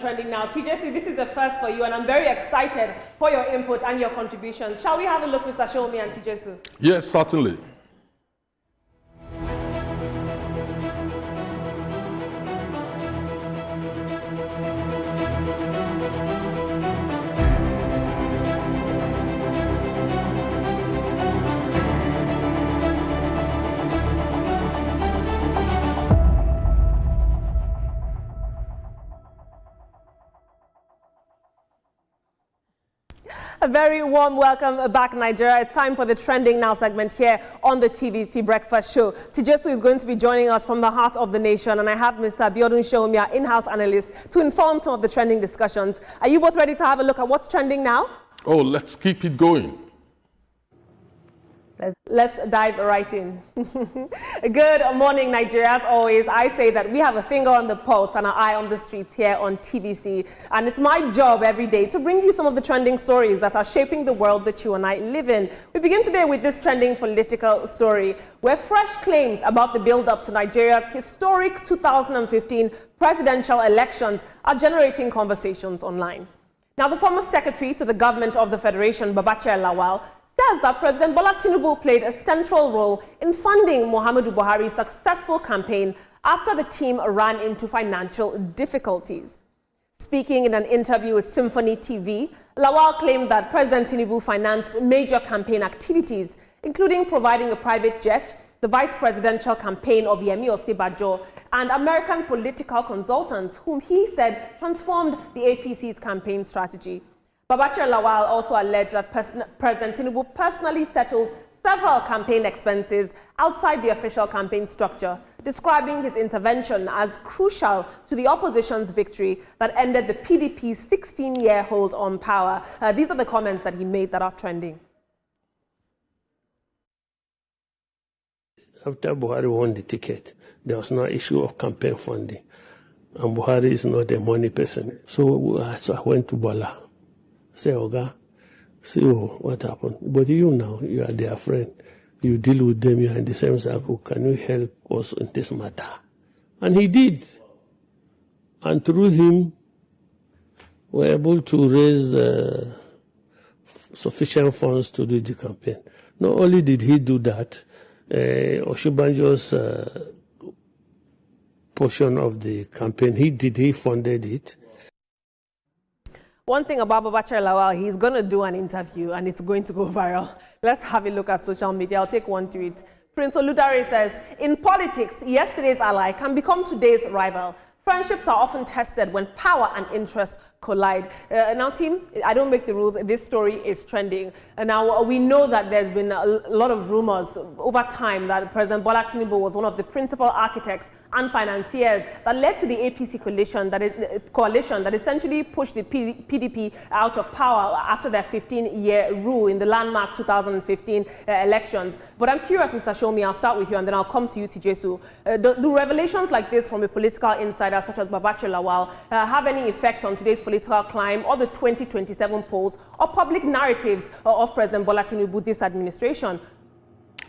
Trending now. TJC, this is a first for you, and I'm very excited for your input and your contributions. Shall we have a look, Mr. Shomi and TJC? Yes, certainly. A very warm welcome back, Nigeria. It's time for the Trending Now segment here on the TVC Breakfast Show. Tijesu is going to be joining us from the heart of the nation, and I have Mr. Biodun Shomi, in-house analyst, to inform some of the trending discussions. Are you both ready to have a look at what's trending now? Oh, let's keep it going. Let's dive right in. Good morning, Nigeria. As always, I say that we have a finger on the pulse and an eye on the streets here on TVC. And it's my job every day to bring you some of the trending stories that are shaping the world that you and I live in. We begin today with this trending political story, where fresh claims about the build-up to Nigeria's historic 2015 presidential elections are generating conversations online. Now, the former secretary to the government of the Federation, Babachir Lawal, says that President Bola Tinubu played a central role in funding Muhammadu Buhari's successful campaign after the team ran into financial difficulties. Speaking in an interview with Symphony TV, Lawal claimed that President Tinubu financed major campaign activities, including providing a private jet, the vice presidential campaign of Yemi Osibajo, and American political consultants, whom he said transformed the APC's campaign strategy. Babachir Lawal also alleged that President Tinubu personally settled several campaign expenses outside the official campaign structure, describing his intervention as crucial to the opposition's victory that ended the PDP's 16-year hold on power. These are the comments that he made that are trending. After Buhari won the ticket, there was no issue of campaign funding. And Buhari is not a money person. So I went to Bola. Say, Oga, see what happened. But you now, you are their friend. You deal with them, you are in the same circle. Can you help us in this matter? And he did. And through him, we were able to raise sufficient funds to do the campaign. Not only did he do that, Oshibanjo's portion of the campaign, he funded it. One thing about Babachir Lawal, he's going to do an interview and it's going to go viral. Let's have a look at social media. I'll take one tweet. Prince Oludare says, in politics, yesterday's ally can become today's rival. Friendships are often tested when power and interest collide. Now, team, I don't make the rules. This story is trending. Now, we know that there's been a lot of rumors over time that President Bola Tinubu was one of the principal architects and financiers that led to the APC coalition that essentially pushed the PDP out of power after their 15-year rule in the landmark 2015 elections. But I'm curious, Mr. Shomi, I'll start with you and then I'll come to you, Tijesu. Do revelations like this from a political insider such as Babachir Lawal have any effect on today's political climb or the 2027 polls or public narratives of President Bola Tinubu, this administration?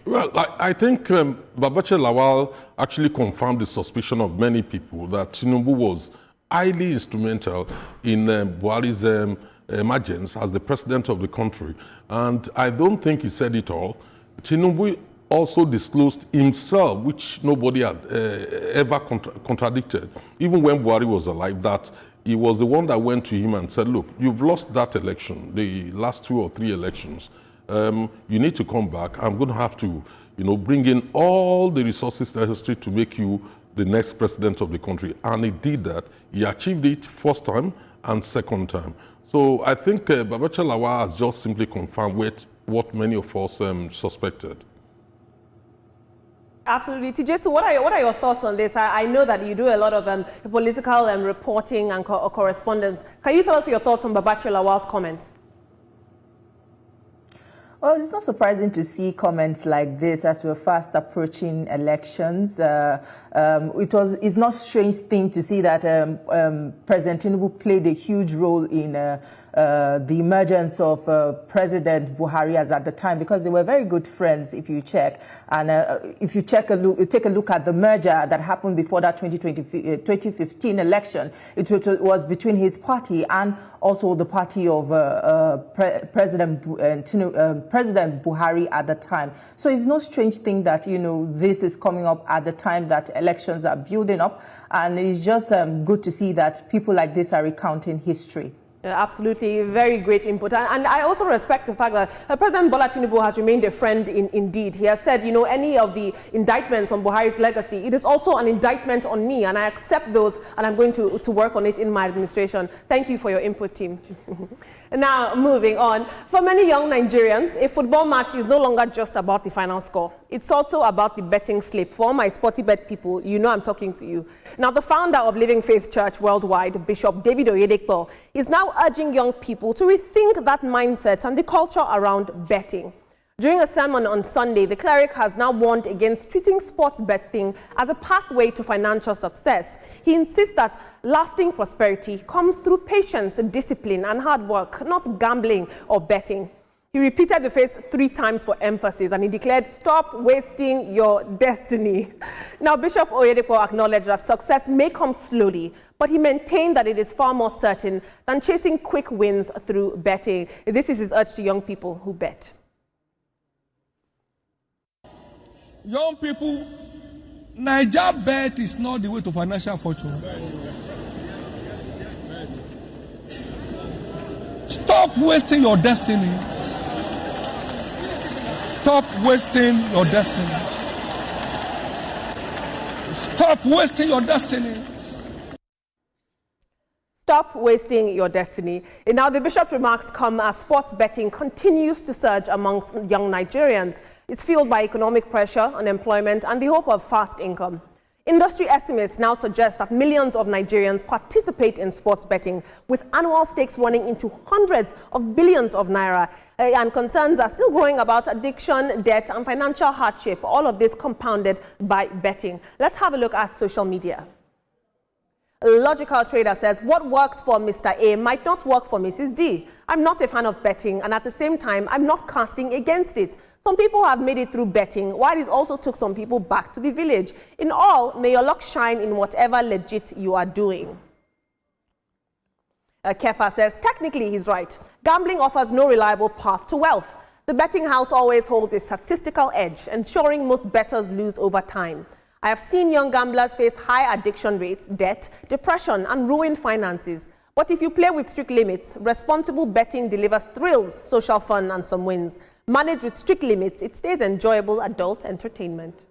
Well, I think Babachir Lawal actually confirmed the suspicion of many people that Tinubu was highly instrumental in Buhari's emergence as the president of the country. And I don't think he said it all. Tinubu also disclosed himself, which nobody had ever contradicted, even when Buhari was alive, that he was the one that went to him and said, look, you've lost that election, the last 2 or 3 elections. You need to come back. I'm going to have to, bring in all the resources necessary to make you the next president of the country. And he did that. He achieved it first time and second time. So I think Babachir Lawal has just simply confirmed what many of us suspected. Absolutely. TJ, so what are your thoughts on this? I know that you do a lot of political reporting and correspondence. Can you tell us your thoughts on Babachir Lawal's comments? Well, it's not surprising to see comments like this as we're fast approaching elections. It's not a strange thing to see that President Tinubu played a huge role in the emergence of President Buhari as at the time, because they were very good friends, if you check. And if you take a look at the merger that happened before that 2015 election, it was between his party and also the party of President Buhari at the time. So it's no strange thing that, this is coming up at the time that elections are building up. And it's just good to see that people like this are recounting history. Absolutely, very great input. And I also respect the fact that President Bola Tinubu has remained a friend indeed. He has said, any of the indictments on Buhari's legacy, it is also an indictment on me, and I accept those, and I'm going to work on it in my administration. Thank you for your input, team. Now, moving on. For many young Nigerians, a football match is no longer just about the final score. It's also about the betting slip. For all my sporty bet people, I'm talking to you. Now, the founder of Living Faith Church Worldwide, Bishop David Oyedepo, is now urging young people to rethink that mindset and the culture around betting. During a sermon on Sunday, the cleric has now warned against treating sports betting as a pathway to financial success. He insists that lasting prosperity comes through patience, discipline, and hard work, not gambling or betting. He repeated the phrase 3 times for emphasis, and he declared, "Stop wasting your destiny." Now, Bishop Oyedepo acknowledged that success may come slowly, but he maintained that it is far more certain than chasing quick wins through betting. This is his urge to young people who bet. Young people, Naija bet is not the way to financial fortune. Stop wasting your destiny. Stop wasting your destiny. Stop wasting your destiny. Stop wasting your destiny. And now the bishop's remarks come as sports betting continues to surge amongst young Nigerians. It's fueled by economic pressure, unemployment, and the hope of fast income. Industry estimates now suggest that millions of Nigerians participate in sports betting, with annual stakes running into hundreds of billions of naira. And concerns are still growing about addiction, debt, and financial hardship, all of this compounded by betting. Let's have a look at social media. A logical trader says, what works for Mr. A might not work for Mrs. D. I'm not a fan of betting, and at the same time, I'm not casting against it. Some people have made it through betting, while it also took some people back to the village. In all, may your luck shine in whatever legit you are doing. Kefa says, technically he's right. Gambling offers no reliable path to wealth. The betting house always holds a statistical edge, ensuring most bettors lose over time. I have seen young gamblers face high addiction rates, debt, depression, and ruined finances. But if you play with strict limits, responsible betting delivers thrills, social fun, and some wins. Managed with strict limits, it stays enjoyable adult entertainment.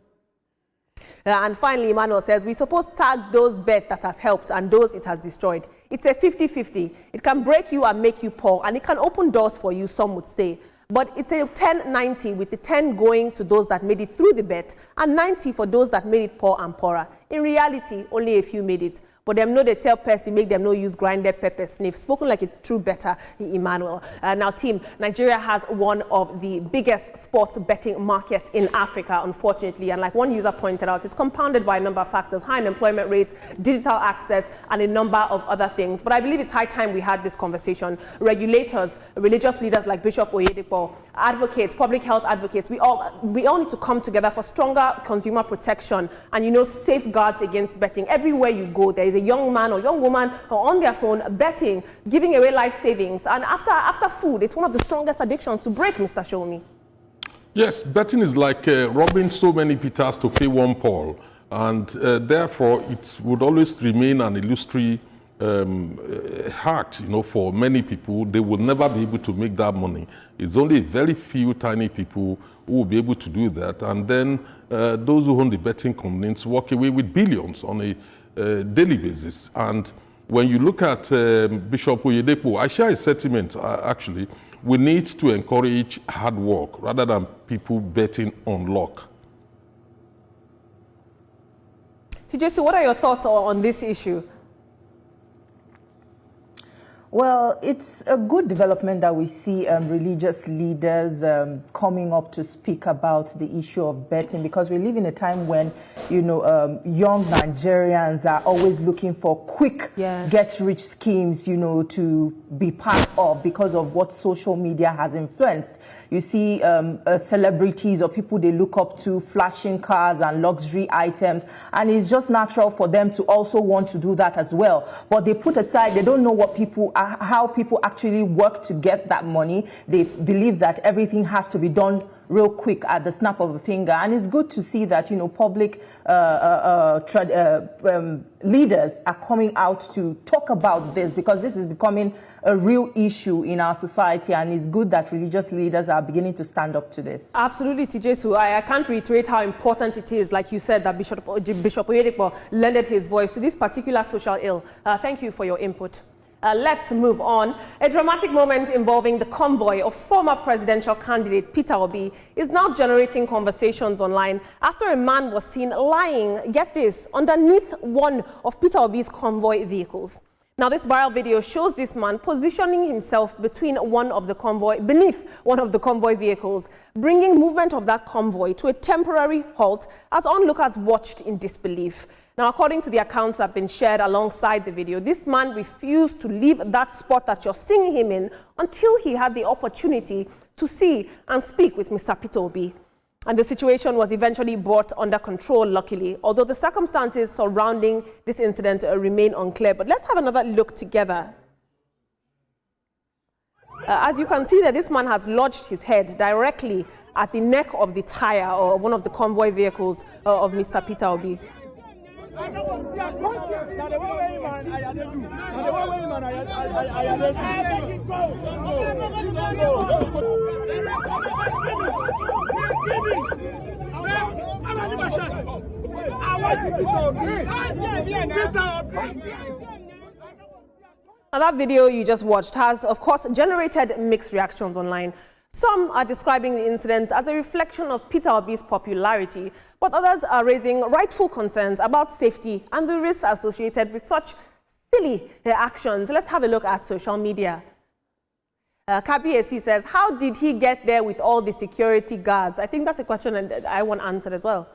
And finally, Emmanuel says, we suppose tag those bet that has helped and those it has destroyed. It's a 50-50. It can break you and make you poor, and it can open doors for you, some would say. But it's a 10-90, with the 10 going to those that made it through the bet and 90 for those that made it poor and poorer. In reality, only a few made it. But them know they tell Percy, make them no use grinded pepper sniff. Spoken like a true better, Emmanuel. Now, team, Nigeria has one of the biggest sports betting markets in Africa, unfortunately. And like one user pointed out, it's compounded by a number of factors: high unemployment rates, digital access, and a number of other things. But I believe it's high time we had this conversation. Regulators, religious leaders like Bishop Oyedepo, advocates, public health advocates, we all need to come together for stronger consumer protection and, safeguards against betting. Everywhere you go, there is a young man or young woman on their phone betting, giving away life savings. And after food, it's one of the strongest addictions to break, Mr. Shomi. Yes, betting is like robbing so many Peters to pay one Paul. And therefore, it would always remain an illusory hack, for many people. They will never be able to make that money. It's only very few tiny people who will be able to do that. And then those who own the betting companies walk away with billions on a daily basis. And when you look at Bishop Oyedepo, I share his sentiment, actually. We need to encourage hard work rather than people betting on luck. TJC, what are your thoughts on this issue? Well, it's a good development that we see religious leaders coming up to speak about the issue of betting, because we live in a time when, you know, young Nigerians are always looking for quick get-rich schemes, you know, to be part of because of what social media has influenced. You see celebrities or people they look up to flashing cars and luxury items, and it's just natural for them to also want to do that as well. But they put aside, they don't know what people how people actually work to get that money. They believe that everything has to be done real quick at the snap of a finger. And it's good to see that, you know, public leaders are coming out to talk about this, because this is becoming a real issue in our society, and it's good that religious leaders are beginning to stand up to this. Absolutely, Tijesu. I can't reiterate how important it is, like you said, that Bishop Oyedepo lended his voice to this particular social ill. Thank you for your input. Let's move on. A dramatic moment involving the convoy of former presidential candidate Peter Obi is now generating conversations online after a man was seen lying, get this, underneath one of Peter Obi's convoy vehicles. Now, this viral video shows this man positioning himself beneath one of the convoy vehicles, bringing movement of that convoy to a temporary halt as onlookers watched in disbelief. Now, according to the accounts that have been shared alongside the video, this man refused to leave that spot that you're seeing him in until he had the opportunity to see and speak with Mr. Peter Obi. And the situation was eventually brought under control, luckily, although the circumstances surrounding this incident remain unclear. But let's have another look together. As you can see that this man has lodged his head directly at the neck of the tire of one of the convoy vehicles of Mr. Peter Obi. Now, that video you just watched has, of course, generated mixed reactions online. Some are describing the incident as a reflection of Peter Obi's popularity, but others are raising rightful concerns about safety and the risks associated with such silly actions. Let's have a look at social media. Kabiesi says, how did he get there with all the security guards? I think that's a question that I want answered as well.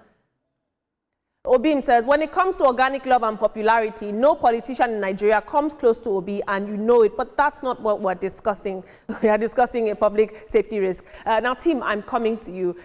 Obim says, when it comes to organic love and popularity, no politician in Nigeria comes close to Obi, and you know it, but that's not what we're discussing. We are discussing a public safety risk. Now, team, I'm coming to you.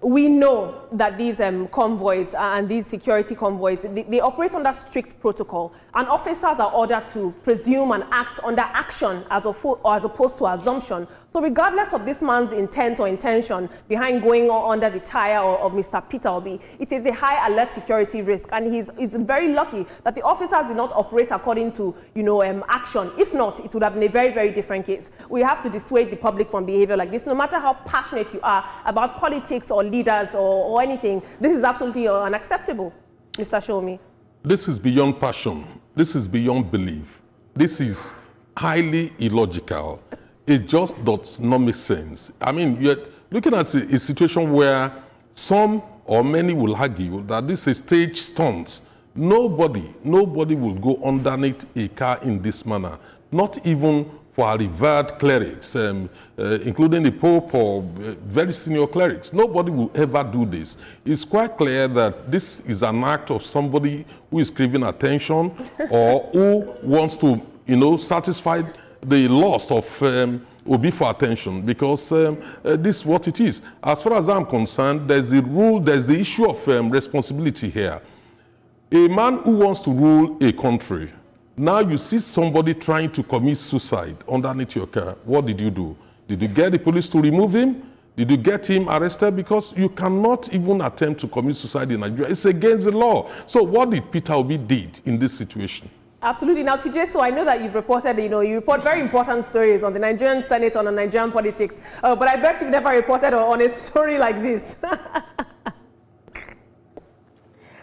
We know that these convoys and these security convoys, they operate under strict protocol, and officers are ordered to presume and act under action as opposed to assumption. So regardless of this man's intent or intention behind going under the tire of Mr. Peter Obi, it is a high alert security risk, and he's very lucky that the officers did not operate according to, you know, action. If not, it would have been a very, very different case. We have to dissuade the public from behavior like this, no matter how passionate you are about politics or leaders or anything. This is absolutely unacceptable. Mr. Shomi. This is beyond passion. This is beyond belief. This is highly illogical. It just does not make sense. I mean, you're looking at a situation where some or many will argue that this is stage stunt. Nobody will go underneath a car in this manner, not even for our revered clerics, including the Pope or very senior clerics. Nobody will ever do this. It's quite clear that this is an act of somebody who is craving attention or who wants to, you know, satisfy the lust of Obi for attention, because this is what it is. As far as I'm concerned, there's the issue of responsibility here. A man who wants to rule a country, now you see somebody trying to commit suicide underneath your car. What did you do? Did you get the police to remove him? Did you get him arrested? Because you cannot even attempt to commit suicide in Nigeria. It's against the law. So what did Peter Obi did in this situation? Absolutely. Now, TJ, so I know that you've reported, you report very important stories on the Nigerian Senate, on Nigerian politics, but I bet you've never reported on a story like this.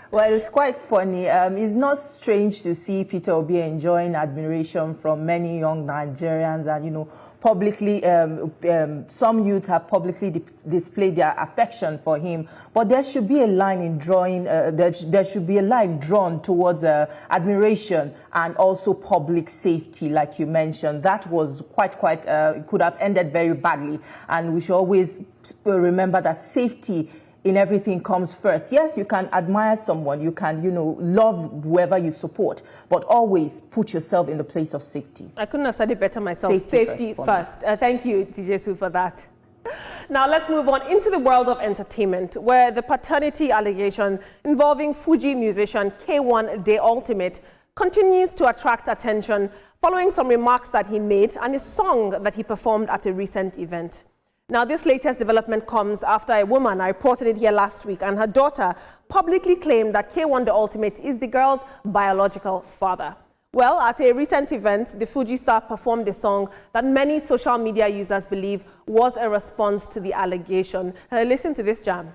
Well, it's quite funny. It's not strange to see Peter Obi enjoying admiration from many young Nigerians, and publicly, some youth have publicly displayed their affection for him. But there should be a line in drawing. There should be a line drawn towards admiration and also public safety, like you mentioned. That was could have ended very badly, and we should always remember that safety in everything comes first. Yes, you can admire someone, you can, love whoever you support, but always put yourself in the place of safety. I couldn't have said it better myself. Safety first. Thank you, TJSU, for that. Now let's move on into the world of entertainment, where the paternity allegation involving Fuji musician K1 The Ultimate continues to attract attention following some remarks that he made and a song that he performed at a recent event. Now, this latest development comes after a woman, I reported it here last week, and her daughter publicly claimed that K1 The Ultimate is the girl's biological father. Well, at a recent event, the Fuji star performed a song that many social media users believe was a response to the allegation. Listen to this jam.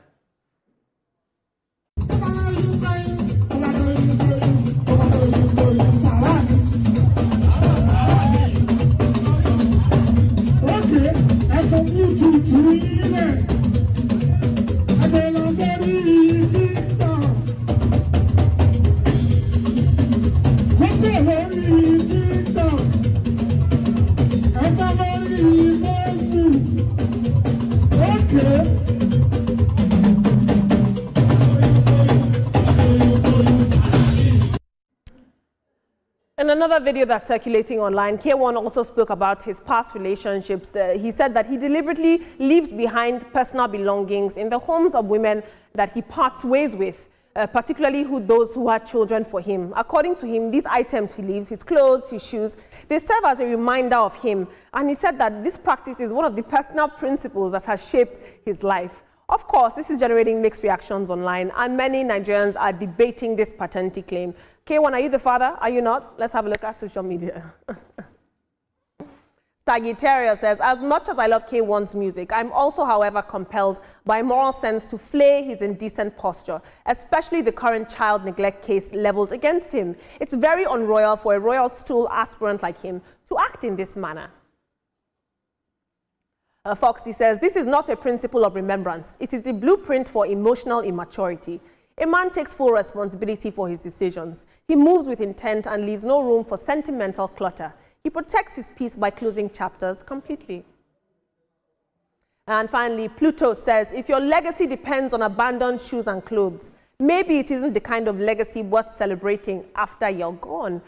In another video that's circulating online, K1 also spoke about his past relationships. He said that he deliberately leaves behind personal belongings in the homes of women that he parts ways with, particularly those who had children for him. According to him, these items he leaves, his clothes, his shoes, they serve as a reminder of him. And he said that this practice is one of the personal principles that has shaped his life. Of course, this is generating mixed reactions online, and many Nigerians are debating this paternity claim. K1, are you the father? Are you not? Let's have a look at social media. Sagittarius says, as much as I love K1's music, I'm also, however, compelled by moral sense to flay his indecent posture, especially the current child neglect case leveled against him. It's very unroyal for a royal stool aspirant like him to act in this manner. Foxy says, this is not a principle of remembrance. It is a blueprint for emotional immaturity. A man takes full responsibility for his decisions. He moves with intent and leaves no room for sentimental clutter. He protects his peace by closing chapters completely. And finally, Pluto says, if your legacy depends on abandoned shoes and clothes, maybe it isn't the kind of legacy worth celebrating after you're gone.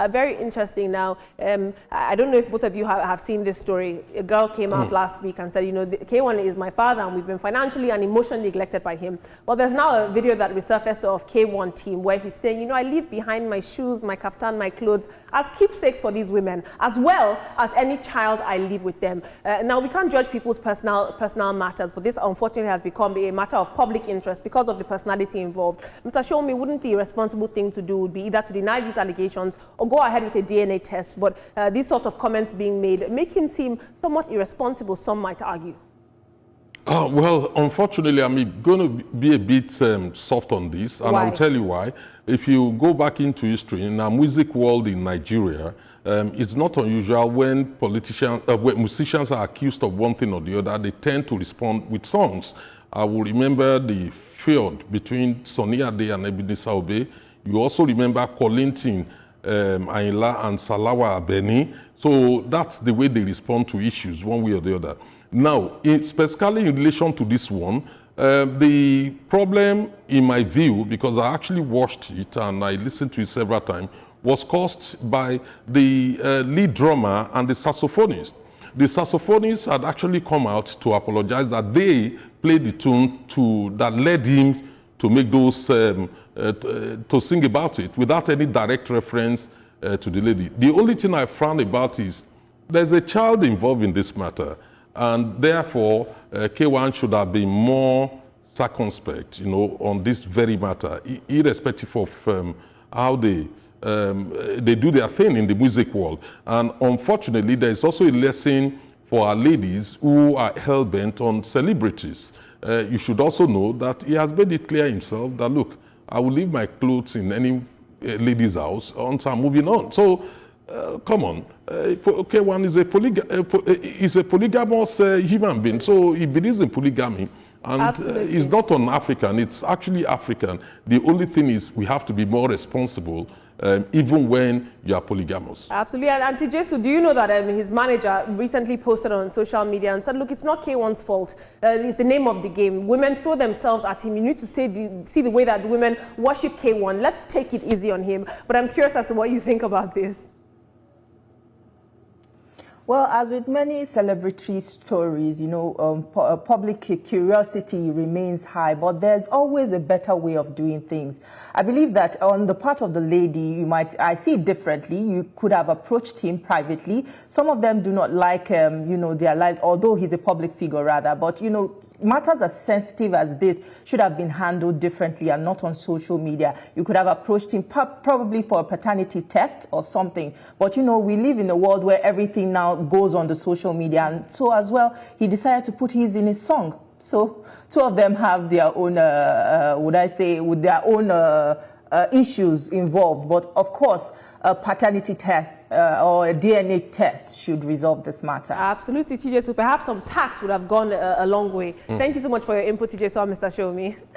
Very interesting. Now, I don't know if both of you have seen this story. A girl came out last week and said, K1 is my father and we've been financially and emotionally neglected by him. Well, there's now a video that resurfaced of K1 team where he's saying, I leave behind my shoes, my kaftan, my clothes as keepsakes for these women, as well as any child I leave with them. Now, we can't judge people's personal matters, but this unfortunately has become a matter of public interest because of the personality involved. Mr. Shomi, wouldn't the responsible thing to do would be either to deny these allegations or go ahead with a DNA test? But these sorts of comments being made make him seem somewhat irresponsible, some might argue. Well, unfortunately, I'm going to be a bit soft on this, and I'll tell you why. If you go back into history, in our music world in Nigeria, it's not unusual when when musicians are accused of one thing or the other, they tend to respond with songs. I will remember the feud between Sonny Ade and Ebenezer Obey. You also remember Kollington, Ayinla and Salawa Abeni. So that's the way they respond to issues, one way or the other. Now, specifically in relation to this one, the problem, in my view, because I actually watched it and I listened to it several times, was caused by the lead drummer and the saxophonist. The saxophonist had actually come out to apologize that they played the tune that led him to make those, to sing about it without any direct reference to the lady. The only thing I frown about is there's a child involved in this matter, and therefore K1 should have been more circumspect, on this very matter, irrespective of how they do their thing in the music world. And unfortunately, there is also a lesson for our ladies who are hell-bent on celebrities. You should also know that he has made it clear himself that, look, I will leave my clothes in any lady's house until I'm moving on. So, come on. K1 is a polygamous human being, so he believes in polygamy. And it's not un-African, it's actually African. The only thing is we have to be more responsible even when you are polygamous. Absolutely. And TJ, do you know that his manager recently posted on social media and said, look, it's not K1's fault. It's the name of the game. Women throw themselves at him. You need to see the way that women worship K1. Let's take it easy on him. But I'm curious as to what you think about this. Well, as with many celebrity stories, you know, public curiosity remains high, but there's always a better way of doing things. I believe that on the part of the lady, I see it differently. You could have approached him privately. Some of them do not like, you know, their life, although he's a public figure rather, but, you know, matters as sensitive as this should have been handled differently and not on social media. You could have approached him probably for a paternity test or something. But, you know, we live in a world where everything now goes on the social media. And so as well, he decided to put his in his song. So two of them have their own, would I say, with their own issues involved. But of course, a paternity test or a DNA test should resolve this matter. Absolutely, TJ. So perhaps some tact would have gone a long way. Thank you so much for your input, TJ. So, Mr. Shomi.